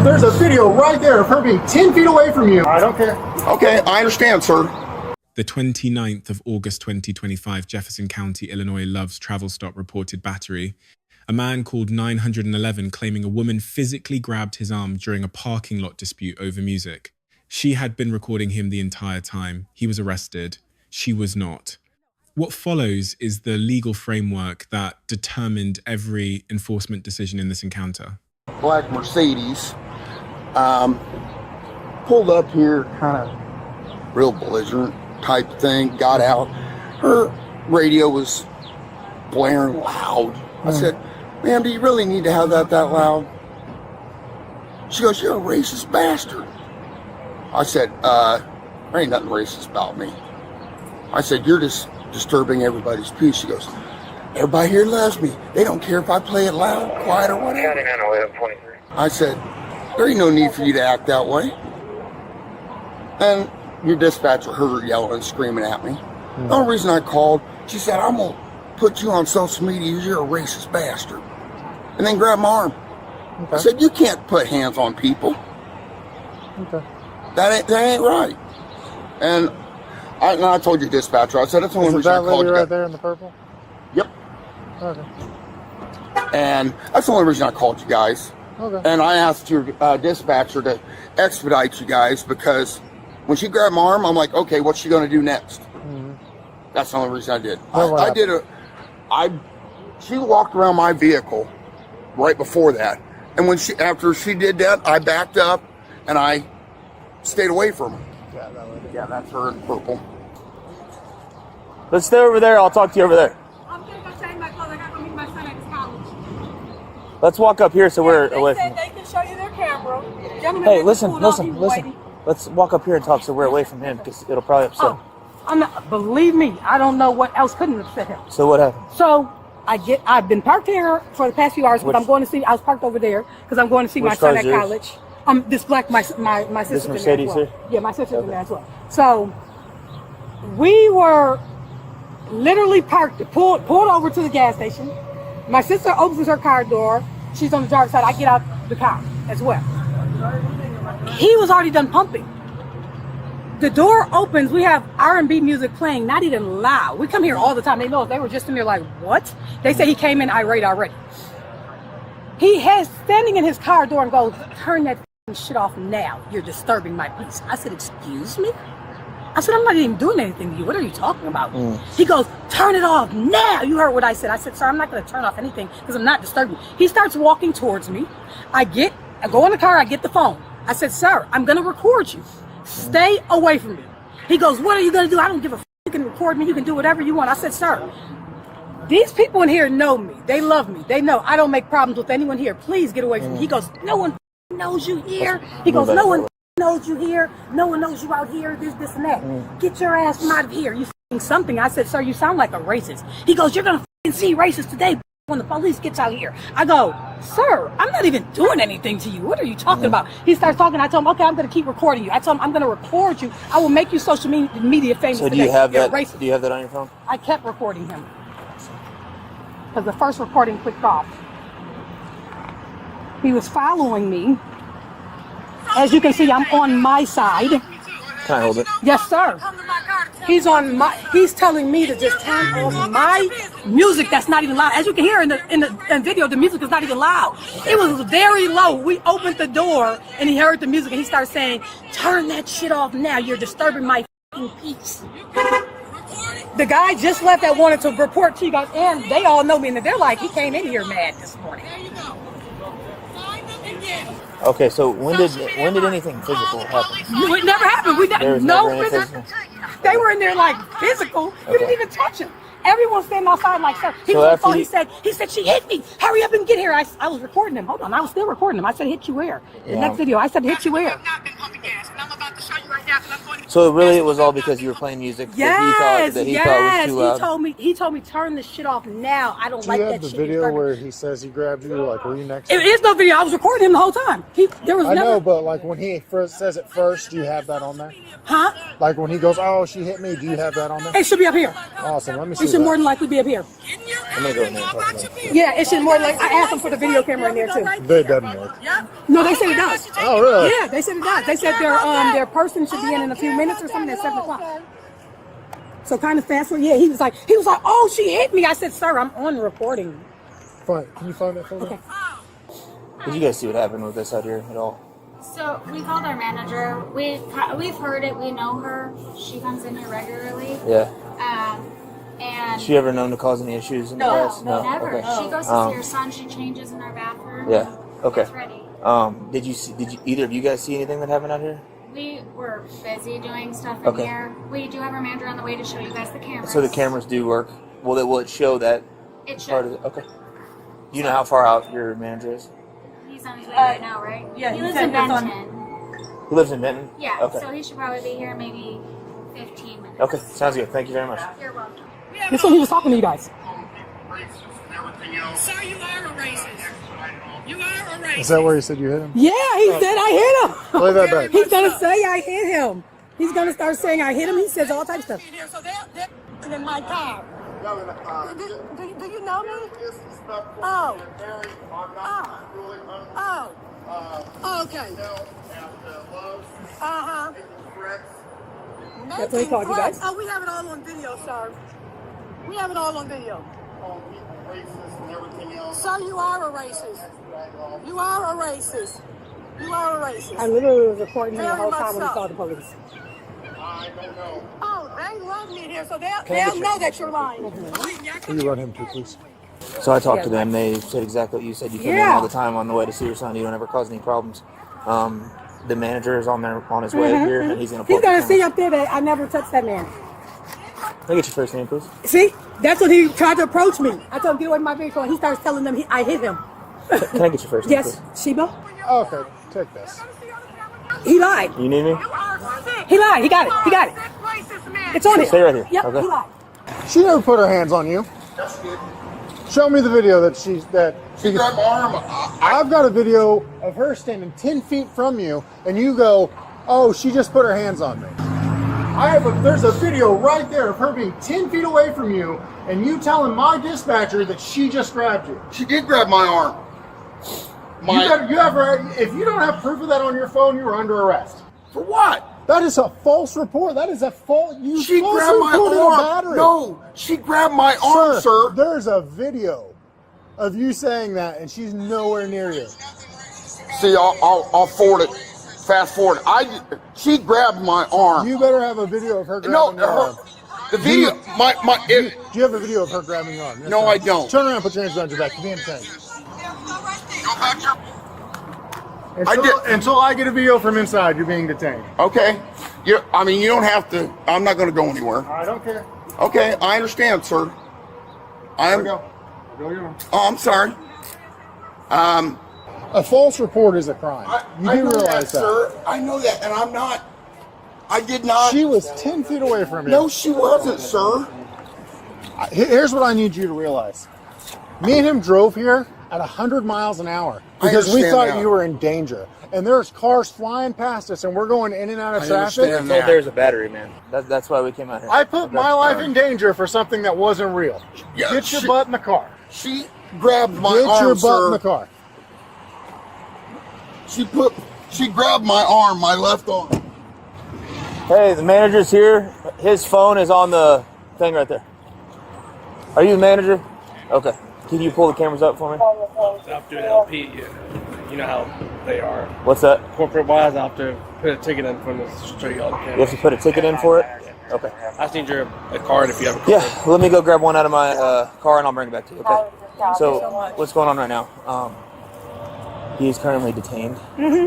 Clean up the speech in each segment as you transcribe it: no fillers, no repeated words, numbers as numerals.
there's a video right there of her being 10 feet away from you. I don't care. Okay, I understand, sir. The 29th of August 2025, Jefferson County, Illinois Love's travel stop reported battery. A man called 911 claiming a woman physically grabbed his arm during a parking lot dispute over music. She had been recording him the entire time. He was arrested. She was not. What follows is the legal framework that determined every enforcement decision in this encounter. Black Mercedes pulled up here, kind of real belligerent type thing, got out. Her radio was blaring loud. I said, ma'am, do you really need to have that loud? She goes, you're a racist bastard. I said, there ain't nothing racist about me. I said, you're just disturbing everybody's peace. She goes, everybody here loves me. They don't care if I play it loud, quiet, or whatever. I said, there ain't no need for you to act that way. And your dispatcher heard her yelling and screaming at me. The only reason I called, she said, I'm going to put you on social media. You're a racist bastard. And then grabbed my arm. Okay. I said, you can't put hands on people. Okay. That ain't right. And I told your dispatcher, I said, that's the only reason I called you. Right there in the purple? Yep. Okay. And that's the only reason I called you guys. Okay. And I asked your dispatcher to expedite you guys because when she grabbed my arm, I'm like, okay, what's she going to do next? That's the only reason I did. She walked around my vehicle right before that. And after she did that, I backed up and I stayed away from her. Yeah, that's her in purple. Let's stay over there. I'll talk to you over there. I'm going to go change my clothes. I got to meet my son at his college. Let's walk up here so we're away from him. They can show you their camera. Gentlemen, Hey, listen. Let's walk up here and talk so we're away from him because it'll probably upset him. I'm not, believe me, I don't know what else couldn't upset him. So what happened? So I've been parked here for the past few hours, but I'm going to see. I was parked over there because I'm going to see my son at college. This black my sister's this in Mercedes there as well. here? Yeah, my sister's in there as well. So we were literally parked, pulled over to the gas station. My sister opens her car door. She's on the driver's side. I get out the car as well. He was already done pumping. The door opens, we have R&B music playing, not even loud. We come here all the time. They know if they were just in there like, what? They say he came in irate already. He has standing in his car door and goes, turn that shit off now. You're disturbing my peace. I said, excuse me? I said, I'm not even doing anything to you. What are you talking about? He goes, turn it off now. You heard what I said. I said, sir, I'm not going to turn off anything because I'm not disturbing. He starts walking towards me. I go in the car, I get the phone. I said, sir, I'm going to record you. Stay away from me. He goes, what are you going to do? I don't give a f***. You can record me. You can do whatever you want. I said, sir, these people in here know me. They love me. They know I don't make problems with anyone here. Please get away from me. He goes, no one knows you here. He goes, no one knows you here. No one knows you out here. This, and that. Get your ass from out of here. You something. I said, sir, you sound like a racist. He goes, you're going to see racists today when the police gets out here. I go, sir, I'm not even doing anything to you. What are you talking about? He starts talking. I told him, okay, I'm going to keep recording you. I told him, I'm going to record you. I will make you social media famous. So do you have that? Do you have that on your phone? I kept recording him because the first recording clicked off. He was following me. As you can see, I'm on my side. Can I hold it? Yes, sir. He's telling me to just turn off my music that's not even loud. As you can hear in the video, the music is not even loud. It was very low. We opened the door and he heard the music and he started saying, turn that shit off now. You're disturbing my f***ing peace. The guy just left that wanted to report to you guys, and they all know me, and they're like, he came in here mad this morning. Okay, so when did anything physical happen? It never happened. No physical. They were in there like physical. You didn't even touch him. Everyone's standing outside like, sir. He was on the phone. He said, she hit me. Hurry up and get here. I was recording him. Hold on. I was still recording him. I said, hit you where? The next video, I said, hit you where? I've not been pumping gas, and I'm about to show you right now. So really, it was all because you were playing music Yes, that he thought was too loud. He told me turn this shit off now. I don't Do like you that have the shit. video where he says he grabbed you? Like, were you next to It him? is no video. I was recording him the whole time. There was I never. know, but like when he first says it first, do you have that on there? Huh? Like when he goes, "Oh, she hit me," do you have that on there? It should be up here. Awesome. Let me see. It should that. more than likely be up here. I'm gonna go in there and talk about it. Yeah, it should more than likely. I asked them for the video camera in there too. It doesn't work. No, they said it does. Oh, really? Yeah, they said it does. They said their person should be in a few minutes or something at 7 o'clock. So kind of fast forward. Yeah, he was like, "Oh, she hit me." I said, "Sir, I'm on recording." Fine. Can you find that for me? Okay. Did you guys see what happened with this out here at all? So we called our manager. We've heard it. We know her. She comes in here regularly. Yeah. And She ever known to cause any issues in the past? no, never. Okay. She goes to see her son. She changes in our bathroom. Yeah. Okay. It's ready. Did you either of you guys see anything that happened out here? We were busy doing stuff in Okay. here. We do have our manager on the way to show you guys the cameras. So the cameras do work. Will it show that It should. part of it? Okay. Do you know how far out your manager is? He's on his way right now, right? yeah, He he lives said in that's on- Benton. He lives in Benton? Yeah. Okay. So he should probably be here maybe 15 minutes. Okay. Sounds good. Thank you very much. You're welcome. This one he was talking to you guys. Sir, you are a racist. You are a racist. Is that where he said you hit him? Yeah, he said I hit him. Play that back. He's gonna say I hit him. He's gonna start saying I hit him. He says all types of stuff. So they're in my car. Do you know me? Oh. Oh, okay. That's what he called you guys. Oh, we have it all on video, sir. We have it all on video. Sir, you are a racist. You are a racist. You are a racist. I literally was recording him the Very whole much time when he so. saw the police. Oh, they love me here, so they'll know that you're lying. Can you run him too, please? So I talked to them. They said exactly what you said. You come in Yeah. all the time on the way to see your son. You don't ever cause any problems. The manager is on his way here, and he's gonna. He's gonna see. see up there that I never touched that man. Can I get your first name, please? See, that's what he tried to approach me. I told him get away from my vehicle, and he starts telling them I hit him. Can I get your first name, Yes, please? Sheba. Okay, take this. He lied. You need me? He lied. He got it. He got it. It's on it. Stay right here. Yep, Okay. he lied. She never put her hands on you. Show me the video that she grabbed my arm. I've got a video of her standing 10 feet from you, and you go, "Oh, she just put her hands on me." There's a video right there of her being 10 feet away from you, and you telling my dispatcher that she just grabbed you. She did grab my arm. If you don't have proof of that on your phone, you're under arrest. For what? That is a false report. That is a false. You She false grabbed my reported a arm. battery. No, she grabbed my arm, sir. There's a video of you saying that, and she's nowhere near you. See, I'll forward it. Fast forward. She grabbed my arm. You better have a video of her No, grabbing your arm. the video. Do you have a video of her grabbing your arm? Yes, No, ma'am. I don't. Turn around, put your hands behind your back. You're being entertained. Go back here. Until I get a video from inside, you're being detained. Okay. You don't have to. I'm not going to go anywhere. I don't care. Okay, I understand, sir. Go. I'm sorry. A false report is a crime. You I do know realize that. sir. I know that, and I'm not. I did not. She was 10 feet away from you. No, she wasn't, sir. Here's what I need you to realize. Me and him drove here at 100 miles an hour because we understand thought that. you were in danger. And there's cars flying past us, and we're going in and out of I traffic. understand Told there's a battery, man. That's why we came out here. I put my life in danger for something that wasn't real. Yeah, Get your butt in the car. She grabbed my Get arm, your butt sir. in the car. She grabbed my arm, my left arm. Hey, the manager's here. His phone is on the thing right there. Are you the manager? Okay. Can you pull the cameras up for me? After LP, you know how they are. What's that? Corporate wise, I have to put a ticket in for this to show you all the You have cameras. to put a ticket in for it? Okay. I just need a card if you have a card. Yeah, let me go grab one out of my car and I'll bring it back to you, okay? So, what's going on right now? He is currently detained.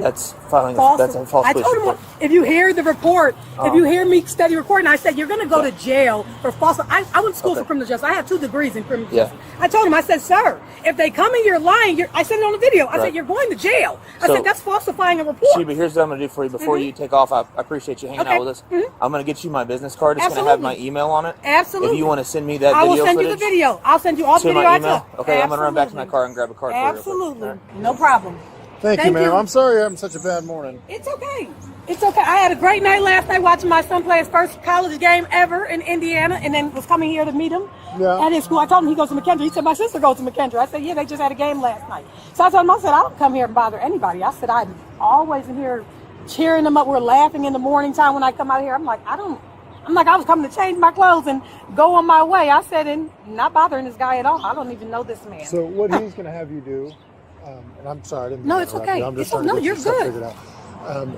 That's filing. That's a false I police told him report. if you hear the report, if you hear me study recording, I said you're going to go to jail for false. I went to school for criminal justice. I have 2 degrees in criminal Yeah. justice. I told him, I said, sir, if they come and you're lying, I said it on the video. I said, you're going to jail. I said, that's falsifying a report. Sheba, here's what I'm going to do for you before you take off. I appreciate you hanging out with us. I'm going to get you my business card. It's going to have my email on it. Absolutely. If you want to send me that video I will send footage, you the video. I'll send you all the video my I email. took. Okay, I'm going to run back to my car and grab a card for you. Absolutely. No problem. Thank you, ma'am. I'm sorry you're having such a bad morning. It's okay. It's okay. I had a great night last night watching my son play his first college game ever in Indiana, and then was coming here to meet him at his school. I told him he goes to McKendree. He said, my sister goes to McKendree. I said, yeah, they just had a game last night. So I told him, I said, I don't come here and bother anybody. I said, I'm always in here cheering them up. We're laughing in the morning time when I come out here. I'm like, I was coming to change my clothes and go on my way. I said, and not bothering this guy at all. I don't even know this man. So what he's going to have you do, and I'm sorry, I didn't No, it's okay. I'm just trying to get you're your stuff good. figured out.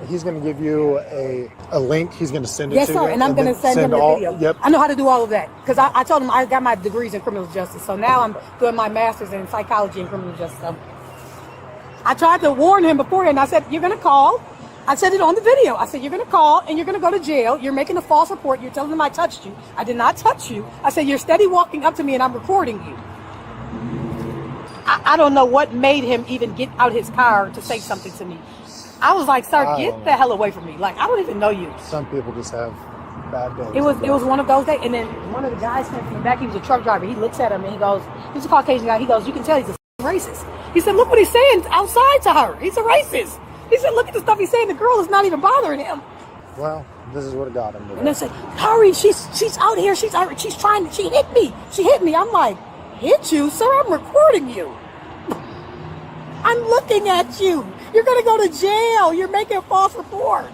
He's going to give you a link. He's going to send it yes, to sir, you. and I'm going to send him the video. Yep. I know how to do all of that because I told him I got my degrees in criminal justice. So now I'm doing my master's in psychology and criminal justice. So I tried to warn him beforehand. I said, you're going to call. I said it on the video. I said, you're going to call and you're going to go to jail. You're making a false report. You're telling them I touched you. I did not touch you. I said, you're steady walking up to me and I'm recording you. I don't know what made him even get out his car to say something to me. I was like, sir, get the hell away from me. Like, I don't even know you. Some people just have bad days. It was one of those days. And then one of the guys came from the back. He was a truck driver. He looks at him and he goes, he's a Caucasian guy. He goes, you can tell he's a racist. He said, look what he's saying outside to her. He's a racist. He said, look at the stuff he's saying. The girl is not even bothering him. Well, this is what got him today. And they said, hurry, she's out here. She hit me. She hit me. I'm like, hit you? Sir, I'm recording you. I'm looking at you. You're going to go to jail. You're making a false report.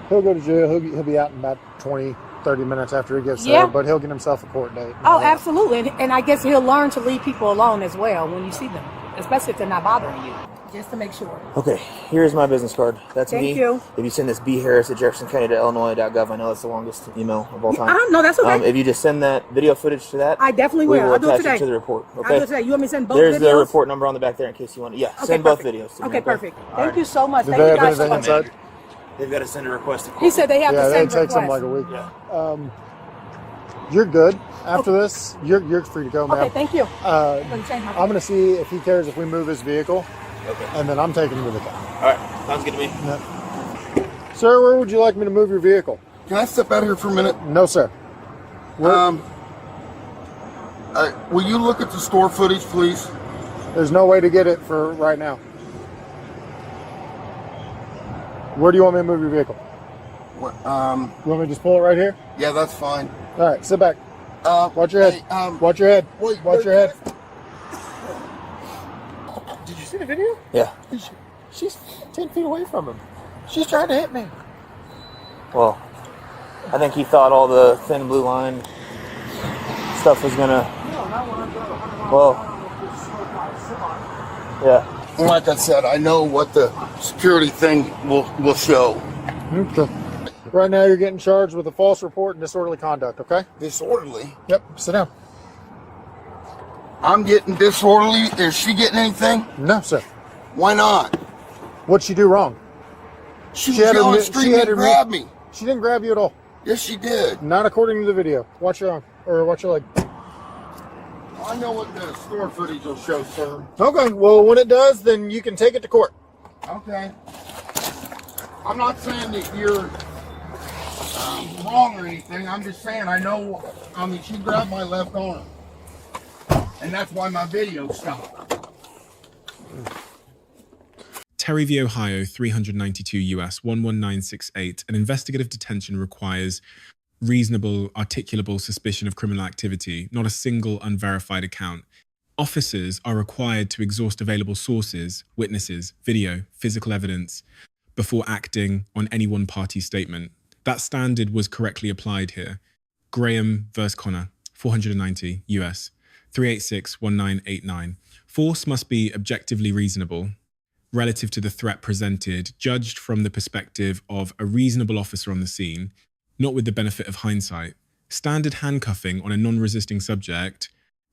He'll go to jail. He'll be out in about 20, 30 minutes after he gets there, but he'll get himself a court date. Oh, absolutely. And I guess he'll learn to leave people alone as well when you see them, especially if they're not bothering you, just to make sure. Okay, here's my business card. That's me. Thank you. If you send this bharris at jeffersoncounty.illinois.gov, I know that's the longest email of all time. No, that's okay. If you just send that video footage to that, I definitely we will. will I'll do it attach today. it to the report. Okay. I'll do it today. You want me to send both There's videos? the report number on the back there in case you want to. Yeah, Okay, send perfect. both videos to me. Okay, perfect. All Thank right. you so much. Do Thank they you have guys so anything much. inside? They've got to send a request to court. He said they have to Yeah, send that takes them requests. like a week. Yeah. You're good. After this, you're free to go, ma'am. Okay, thank you. I'm going to see if he cares if we move his vehicle, and then I'm taking him to the car. All right, sounds good to me. Yep. Sir, where would you like me to move your vehicle? Can I step out here for a minute? No, sir. Will you look at the store footage, please? There's no way to get it for right now. Where do you want me to move your vehicle? What, You want me to just pull it right here? yeah, that's fine. All right, sit back. Watch your head. Hey, Watch your head. wait, Watch wait, your head. wait. Did you see the video? Yeah. She's 10 feet away from him. She's trying to hit me. Well, I think he thought all the thin blue line stuff was gonna. Well, yeah. Like I said, I know what the security thing will show. Okay. Right now, you're getting charged with a false report and disorderly conduct, okay? Disorderly? Yep, sit down. I'm getting disorderly. Is she getting anything? No, sir. Why not? What'd she do wrong? She was yelling, screaming, and grabbed me. She didn't grab you at all. Yes, she did. Not according to the video. Watch your arm, or watch your leg. I know what the store footage will show, sir. Okay, well, when it does, then you can take it to court. Okay. I'm not saying that you're wrong or anything. I'm just saying I know. I mean, she grabbed my left arm, and that's why my video stopped. Terry v. Ohio, 392 US 11968. An investigative detention requires reasonable, articulable suspicion of criminal activity, not a single unverified account. Officers are required to exhaust available sources, witnesses, video, physical evidence before acting on any one party's statement. That standard was correctly applied here. Graham v. Connor, 490 US 386-1989. Force must be objectively reasonable relative to the threat presented, judged from the perspective of a reasonable officer on the scene, not with the benefit of hindsight. Standard handcuffing on a non-resisting subject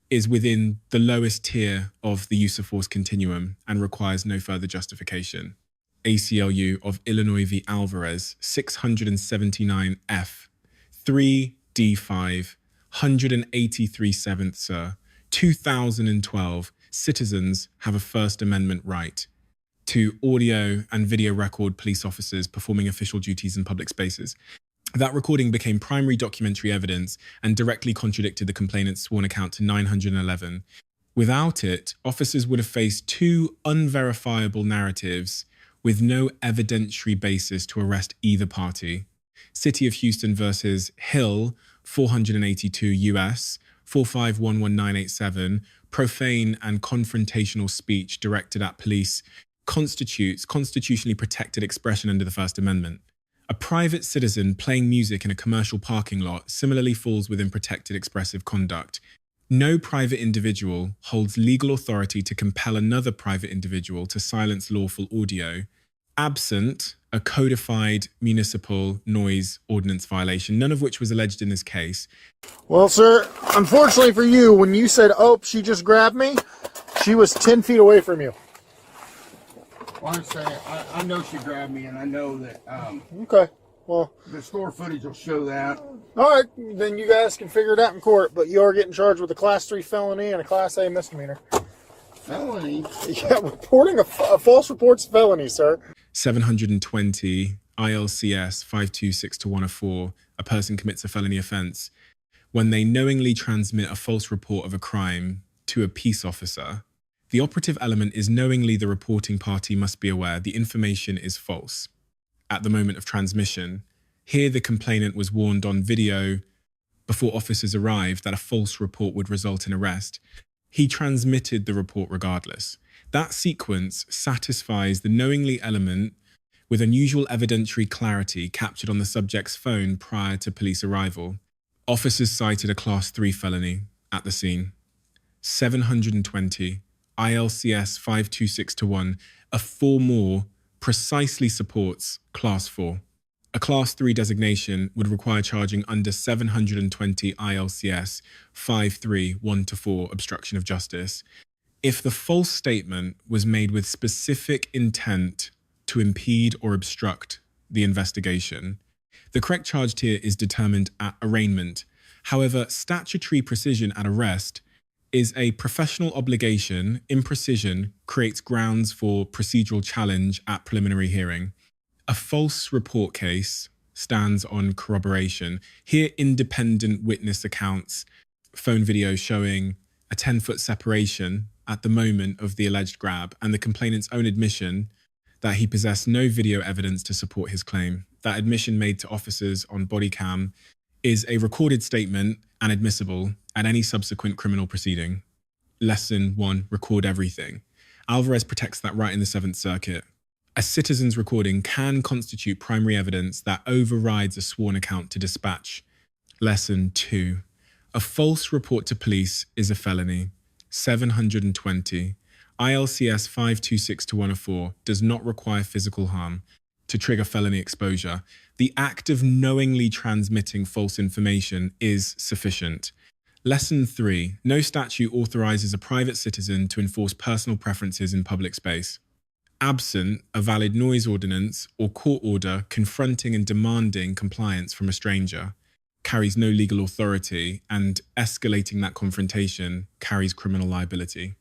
is within the lowest tier of the use of force continuum and requires no further justification. ACLU of Illinois v. Alvarez, 679 F, 3D5, 183 7th, sir. 2012, citizens have a First Amendment right to audio and video record police officers performing official duties in public spaces. That recording became primary documentary evidence and directly contradicted the complainant's sworn account to 911. Without it, officers would have faced two unverifiable narratives with no evidentiary basis to arrest either party. City of Houston versus Hill, 482 US, 4511987, profane and confrontational speech directed at police constitutes constitutionally protected expression under the First Amendment. A private citizen playing music in a commercial parking lot similarly falls within protected expressive conduct. No private individual holds legal authority to compel another private individual to silence lawful audio, absent a codified municipal noise ordinance violation, none of which was alleged in this case. Well, sir, unfortunately for you, when you said, "Oh, she just grabbed me," she was 10 feet away from you. Well, I know she grabbed me, and I know that Okay. Well, the store footage will show that. all right, then you guys can figure it out in court, but you are getting charged with a Class 3 felony and a Class A misdemeanor. Felony? Yeah, reporting a false report's felony, sir. 720 ILCS 526-104, a person commits a felony offence when they knowingly transmit a false report of a crime to a peace officer. The operative element is knowingly the reporting party must be aware the information is false at the moment of transmission. Here, the complainant was warned on video before officers arrived that a false report would result in arrest. He transmitted the report regardless. That sequence satisfies the knowingly element with unusual evidentiary clarity captured on the subject's phone prior to police arrival. Officers cited a Class 3 felony at the scene. 720 ILCS 526-1, a 4 more precisely supports Class 4. A Class 3 designation would require charging under 720 ILCS 531-4, obstruction of justice. If the false statement was made with specific intent to impede or obstruct the investigation, the correct charge here is determined at arraignment. However, statutory precision at arrest is a professional obligation. Imprecision creates grounds for procedural challenge at preliminary hearing. A false report case stands on corroboration. Here, independent witness accounts, phone video showing a 10-foot separation at the moment of the alleged grab, and the complainant's own admission that he possessed no video evidence to support his claim. That admission made to officers on Bodycam is a recorded statement and admissible at any subsequent criminal proceeding. Lesson 1, record everything. Alvarez protects that right in the Seventh Circuit. A citizen's recording can constitute primary evidence that overrides a sworn account to dispatch. Lesson 2, a false report to police is a felony. 720 ILCS 526-104 does not require physical harm to trigger felony exposure. The act of knowingly transmitting false information is sufficient. Lesson 3, no statute authorizes a private citizen to enforce personal preferences in public space. Absent a valid noise ordinance or court order confronting and demanding compliance from a stranger carries no legal authority, and escalating that confrontation carries criminal liability.